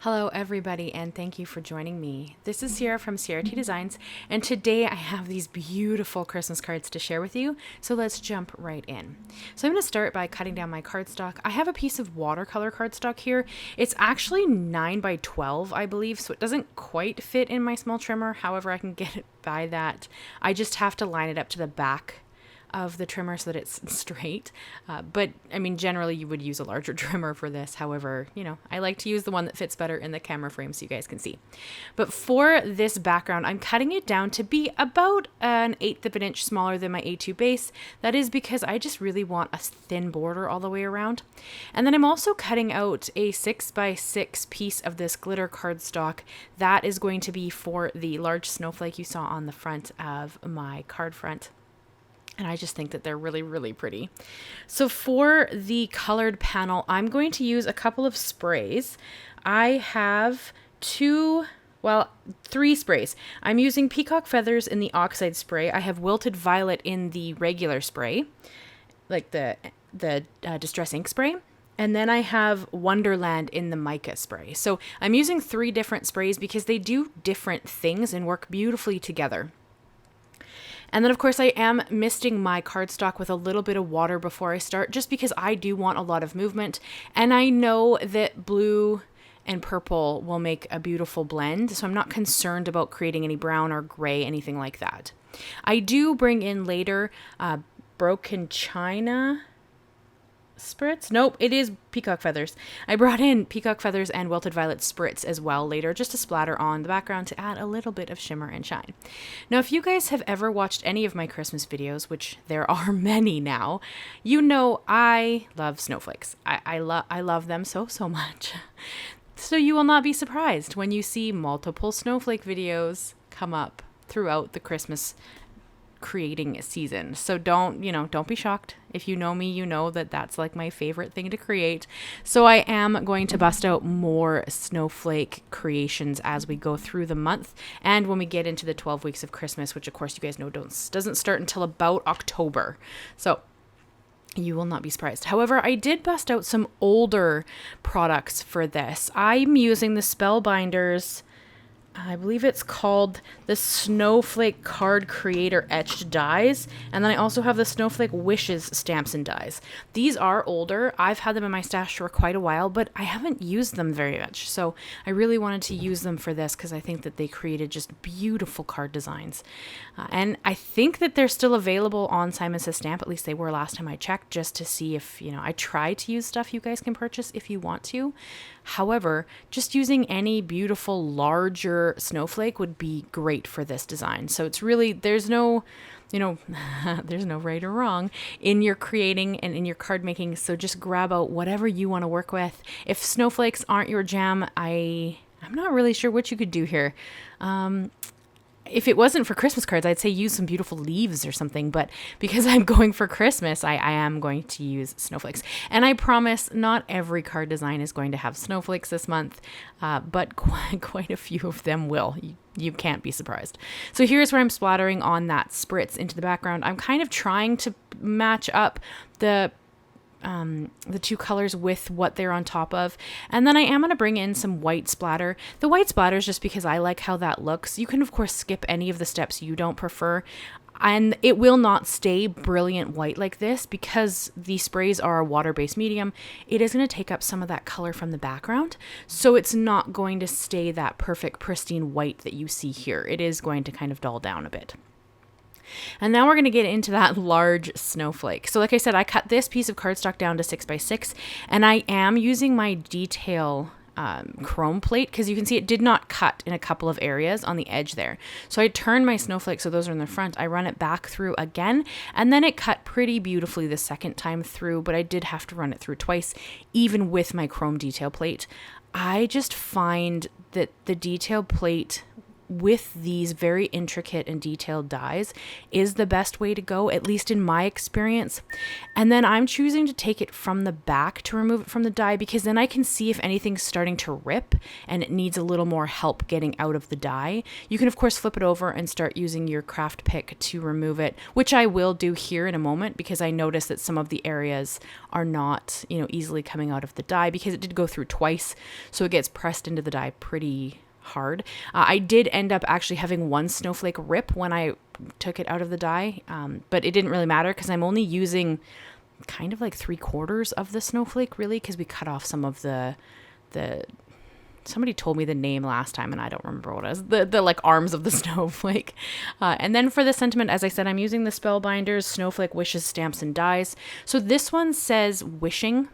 Hello everybody, and thank you for joining me. This is Ciara from Ciara T Designs, and today I have these beautiful Christmas cards to share with you, so let's jump right in. So I'm going to start by cutting down my cardstock. I have a piece of watercolor cardstock here. It's actually 9 by 12, I believe, so it doesn't quite fit in my small trimmer. However, I can get it by that. I just have to line it up to the back of the trimmer so that it's straight. But I mean, generally you would use a larger trimmer for this. However, I like to use the one that fits better in the camera frame so you guys can see. But for this background, I'm cutting it down to be about 1/8 of an inch smaller than my A2 base. That is because I just really want a thin border all the way around. And then I'm also cutting out a 6 by 6 piece of this glitter cardstock. That is going to be for the large snowflake you saw on the front of my card front. And I just think that they're really, really pretty. So for the colored panel, I'm going to use a couple of sprays. I have 3 sprays. I'm using Peacock Feathers in the Oxide spray. I have Wilted Violet in the regular spray, like the Distress Ink spray. And then I have Wonderland in the Mica spray. So I'm using 3 different sprays because they do different things and work beautifully together. And then, of course, I am misting my cardstock with a little bit of water before I start, just because I do want a lot of movement. And I know that blue and purple will make a beautiful blend, so I'm not concerned about creating any brown or gray, anything like that. I do bring in later Broken China Spritz? Nope, it is Peacock Feathers. I brought in Peacock Feathers and Wilted Violet Spritz as well later, just to splatter on the background to add a little bit of shimmer and shine. Now, if you guys have ever watched any of my Christmas videos, which there are many now, you know I love snowflakes. I love them so much. So you will not be surprised when you see multiple snowflake videos come up throughout the Christmas creating season. So don't be shocked. If you know me, you know that that's like my favorite thing to create. So I am going to bust out more snowflake creations as we go through the month and when we get into the 12 weeks of Christmas, which of course you guys know doesn't start until about October. So you will not be surprised. However, I did bust out some older products for this. I'm using the SpellBinders, I believe it's called the Snowflake Card Creator Etched Dies. And then I also have the Snowflake Wishes Stamps and Dies. These are older. I've had them in my stash for quite a while, but I haven't used them very much. So I really wanted to use them for this because I think that they created just beautiful card designs. And I think that they're still available on Simon Says Stamp. At least they were last time I checked, just to see if, I try to use stuff you guys can purchase if you want to. However, just using any beautiful larger snowflake would be great for this design. So it's really, there's no there's no right or wrong in your creating and in your card making. So just grab out whatever you want to work with. If snowflakes aren't your jam, I'm not really sure what you could do here. If it wasn't for Christmas cards, I'd say use some beautiful leaves or something. But because I'm going for Christmas, I am going to use snowflakes. And I promise not every card design is going to have snowflakes this month, but quite a few of them will. You can't be surprised. So here's where I'm splattering on that spritz into the background. I'm kind of trying to match up the 2 colors with what they're on top of. And then I am going to bring in some white splatter. The white splatter is just because I like how that looks. You can of course skip any of the steps you don't prefer. And it will not stay brilliant white like this because the sprays are a water-based medium. It is going to take up some of that color from the background. So it's not going to stay that perfect pristine white that you see here. It is going to kind of dull down a bit. And now we're going to get into that large snowflake. So like I said, I cut this piece of cardstock down to 6 by 6, and I am using my detail chrome plate because you can see it did not cut in a couple of areas on the edge there. So I turned my snowflake, so those are in the front. I run it back through again, and then it cut pretty beautifully the second time through, but I did have to run it through twice, even with my chrome detail plate. I just find that the detail plate with these very intricate and detailed dies is the best way to go, at least in my experience. And then I'm choosing to take it from the back to remove it from the die, because then I can see if anything's starting to rip and it needs a little more help getting out of the die. You can of course flip it over and start using your craft pick to remove it, which I will do here in a moment, because I noticed that some of the areas are not, easily coming out of the die, because it did go through twice, so it gets pressed into the die pretty hard. I did end up actually having one snowflake rip when I took it out of the die, but it didn't really matter because I'm only using kind of like 3/4 of the snowflake, really, because we cut off some of the somebody told me the name last time and I don't remember what it was, the like arms of the snowflake. And then for the sentiment, as I said, I'm using the SpellBinders Snowflake Wishes Stamps and Dies. So this one says wishing,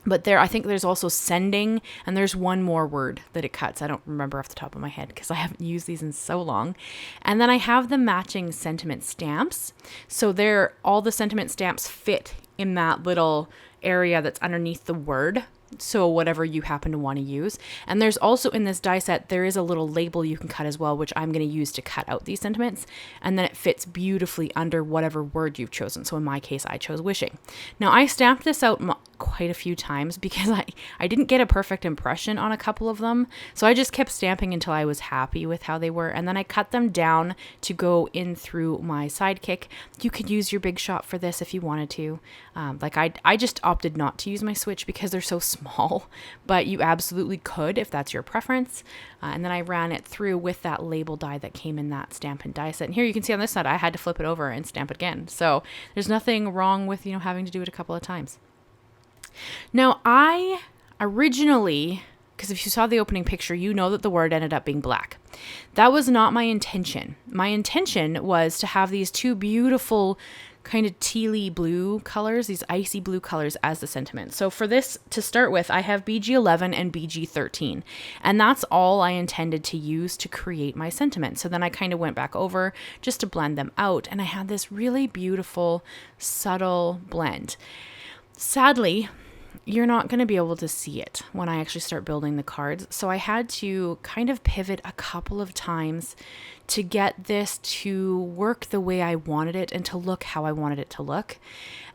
but I think there's also sending, and there's one more word that it cuts. I don't remember off the top of my head because I haven't used these in so long. And then I have the matching sentiment stamps. So all the sentiment stamps fit in that little area that's underneath the word. So whatever you happen to want to use. And there's also in this die set, there is a little label you can cut as well, which I'm going to use to cut out these sentiments. And then it fits beautifully under whatever word you've chosen. So in my case, I chose wishing. Now I stamped this out quite a few times because I didn't get a perfect impression on a couple of them. So I just kept stamping until I was happy with how they were. And then I cut them down to go in through my sidekick. You could use your big shot for this if you wanted to. I just opted not to use my switch because they're so small, but you absolutely could if that's your preference. And then I ran it through with that label die that came in that Stampin' Die set. And here you can see on this side, I had to flip it over and stamp it again. So there's nothing wrong with, having to do it a couple of times. Now I originally, because if you saw the opening picture, you know that the word ended up being black. That was not my intention. My intention was to have these two beautiful kind of tealy blue colors, these icy blue colors as the sentiment. So for this, to start with, I have BG11 and BG13, and that's all I intended to use to create my sentiment. So then I kind of went back over just to blend them out, and I had this really beautiful, subtle blend. Sadly, you're not going to be able to see it when I actually start building the cards. So I had to kind of pivot a couple of times to get this to work the way I wanted it and to look how I wanted it to look.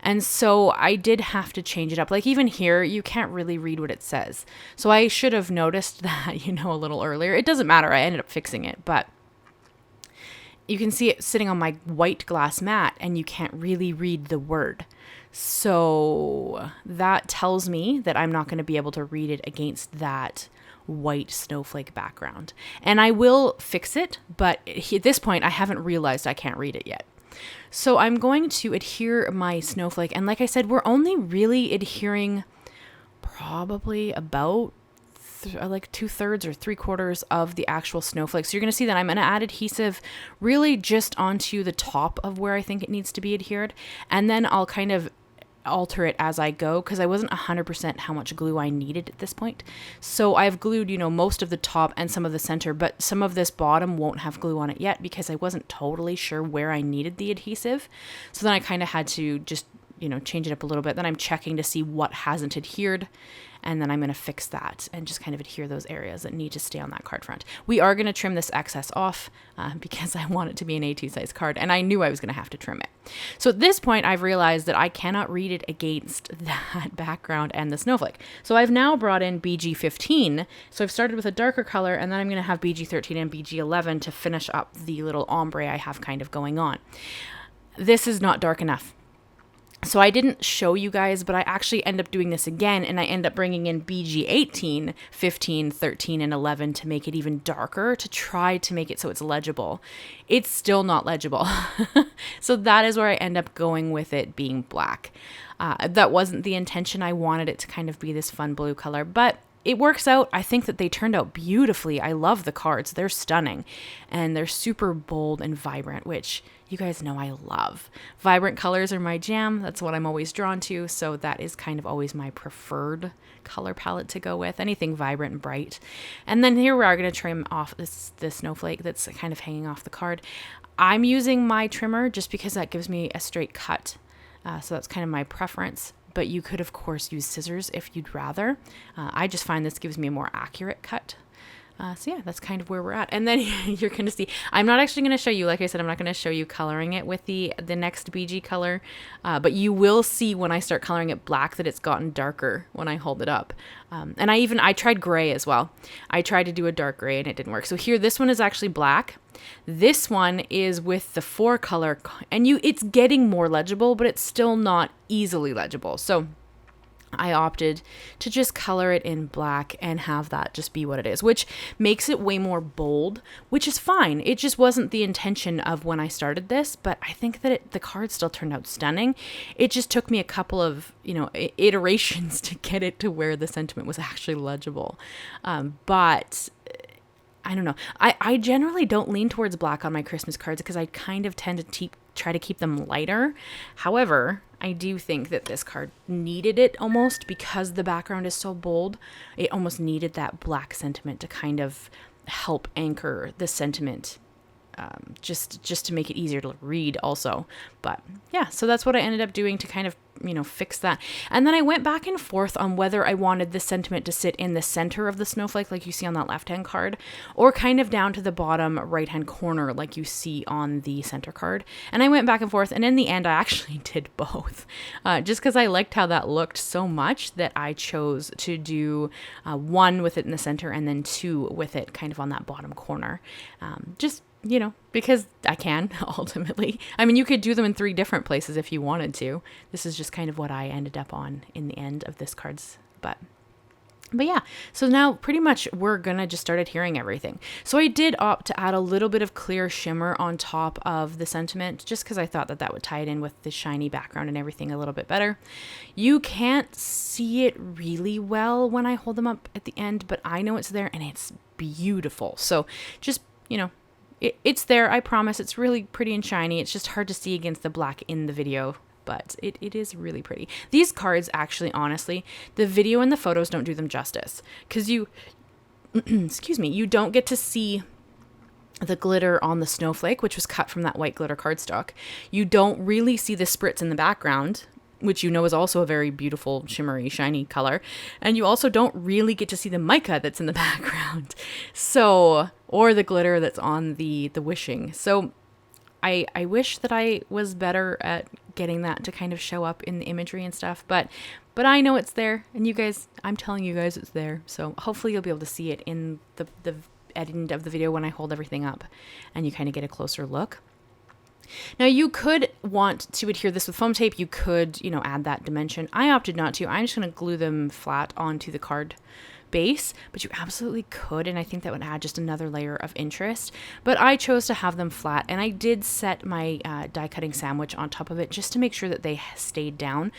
And so I did have to change it up. Like even here, you can't really read what it says. So I should have noticed that, a little earlier. It doesn't matter. I ended up fixing it, but you can see it sitting on my white glass mat and you can't really read the word. So that tells me that I'm not going to be able to read it against that white snowflake background. And I will fix it, but at this point I haven't realized I can't read it yet. So I'm going to adhere my snowflake. And like I said, we're only really adhering probably about like 2/3 or 3/4 of the actual snowflake. So you're going to see that I'm going to add adhesive really just onto the top of where I think it needs to be adhered. And then I'll kind of alter it as I go because I wasn't 100% how much glue I needed at this point. So I've glued, most of the top and some of the center, but some of this bottom won't have glue on it yet because I wasn't totally sure where I needed the adhesive. So then I kind of had to just, change it up a little bit. Then I'm checking to see what hasn't adhered. And then I'm going to fix that and just kind of adhere those areas that need to stay on that card front. We are going to trim this excess off because I want it to be an A2 size card, and I knew I was going to have to trim it. So at this point, I've realized that I cannot read it against that background and the snowflake. So I've now brought in BG15. So I've started with a darker color, and then I'm going to have BG13 and BG11 to finish up the little ombre I have kind of going on. This is not dark enough. So I didn't show you guys, but I actually end up doing this again, and I end up bringing in BG18, 15, 13, and 11 to make it even darker, to try to make it so it's legible. It's still not legible. So that is where I end up going with it being black. That wasn't the intention. I wanted it to kind of be this fun blue color, but it works out. I think that they turned out beautifully. I love the cards. They're stunning, and they're super bold and vibrant, which you guys know I love. Vibrant colors are my jam. That's what I'm always drawn to. So that is kind of always my preferred color palette to go with, anything vibrant and bright. And then here we are going to trim off this snowflake that's kind of hanging off the card. I'm using my trimmer just because that gives me a straight cut. So that's kind of my preference. But you could, of course, use scissors if you'd rather. I just find this gives me a more accurate cut. So yeah, that's kind of where we're at. And then you're going to see, I'm not actually going to show you, like I said, I'm not going to show you coloring it with the next BG color, but you will see when I start coloring it black that it's gotten darker when I hold it up. And I tried gray as well. I tried to do a dark gray and it didn't work. So here, this one is actually black. This one is with the 4 color, and it's getting more legible, but it's still not easily legible. So I opted to just color it in black and have that just be what it is, which makes it way more bold, which is fine. It just wasn't the intention of when I started this, but I think that the card still turned out stunning. It just took me a couple of, iterations to get it to where the sentiment was actually legible. But I don't know. I generally don't lean towards black on my Christmas cards because I kind of tend to try to keep them lighter. However, I do think that this card needed it almost because the background is so bold. It almost needed that black sentiment to kind of help anchor the sentiment, just to make it easier to read also. But yeah, so that's what I ended up doing to kind of, fix that. And then I went back and forth on whether I wanted the sentiment to sit in the center of the snowflake like you see on that left-hand card, or kind of down to the bottom right-hand corner like you see on the center card. And I went back and forth, and in the end I actually did both, just because I liked how that looked so much that I chose to do 1 with it in the center and then 2 with it kind of on that bottom corner. Because I can, ultimately. I mean, you could do them in 3 different places if you wanted to. This is just kind of what I ended up on in the end of this card's, but yeah, so now pretty much we're gonna just start adhering everything. So I did opt to add a little bit of clear shimmer on top of the sentiment, just because I thought that would tie it in with the shiny background and everything a little bit better. You can't see it really well when I hold them up at the end, but I know it's there and it's beautiful. So just, it's there, I promise. It's really pretty and shiny. It's just hard to see against the black in the video, but it is really pretty. These cards, actually, honestly, the video and the photos don't do them justice, because excuse me, you don't get to see the glitter on the snowflake, which was cut from that white glitter cardstock. You don't really see the spritz in the background, which is also a very beautiful, shimmery, shiny color. And you also don't really get to see the mica that's in the background. So, or the glitter that's on the wishing. So I wish that I was better at getting that to kind of show up in the imagery and stuff, but I know it's there, and you guys, I'm telling you guys it's there. So hopefully you'll be able to see it in the end of the video when I hold everything up and you kind of get a closer look. Now, you could want to adhere this with foam tape. You could, add that dimension. I opted not to. I'm just going to glue them flat onto the card base, but you absolutely could, and I think that would add just another layer of interest. But I chose to have them flat, and I did set my die cutting sandwich on top of it just to make sure that they stayed down.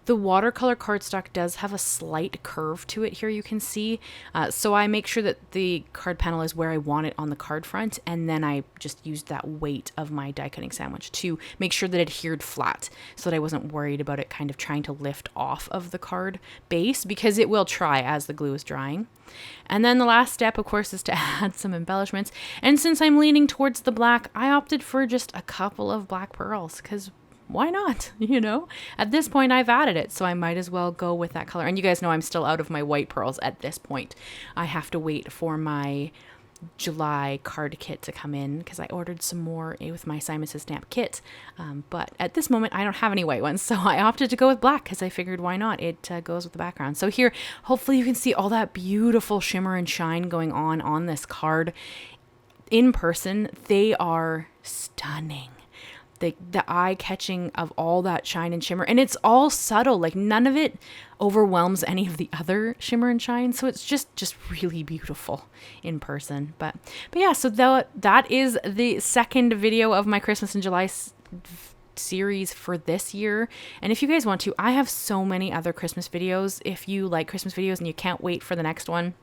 The watercolor cardstock does have a slight curve to it here, you can see, so I make sure that the card panel is where I want it on the card front, and then I just used that weight of my die cutting sandwich to make sure that it adhered flat, so that I wasn't worried about it kind of trying to lift off of the card base, because it will try as the glue is drying. And then the last step, of course, is to add some embellishments. And since I'm leaning towards the black, I opted for just a couple of black pearls, because why not? At this point I've added it, so I might as well go with that color. And you guys know I'm still out of my white pearls at this point. I have to wait for my July card kit to come in, because I ordered some more with my Simon Says Stamp kit, but at this moment I don't have any white ones, so I opted to go with black because I figured why not, it goes with the background. So here, hopefully you can see all that beautiful shimmer and shine going on this card. In person, they are stunning. The eye-catching of all that shine and shimmer, and it's all subtle, like none of it overwhelms any of the other shimmer and shine, so it's just really beautiful in person. But yeah, so that is the second video of my Christmas in July series for this year. And if you guys want to, I have so many other Christmas videos. If you like Christmas videos and you can't wait for the next one,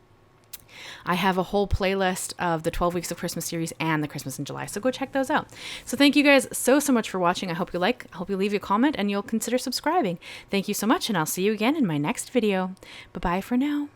I have a whole playlist of the 12 Weeks of Christmas series and the Christmas in July, so go check those out. So thank you guys so much for watching. I hope you leave a comment and you'll consider subscribing. Thank you so much, and I'll see you again in my next video. Bye-bye for now.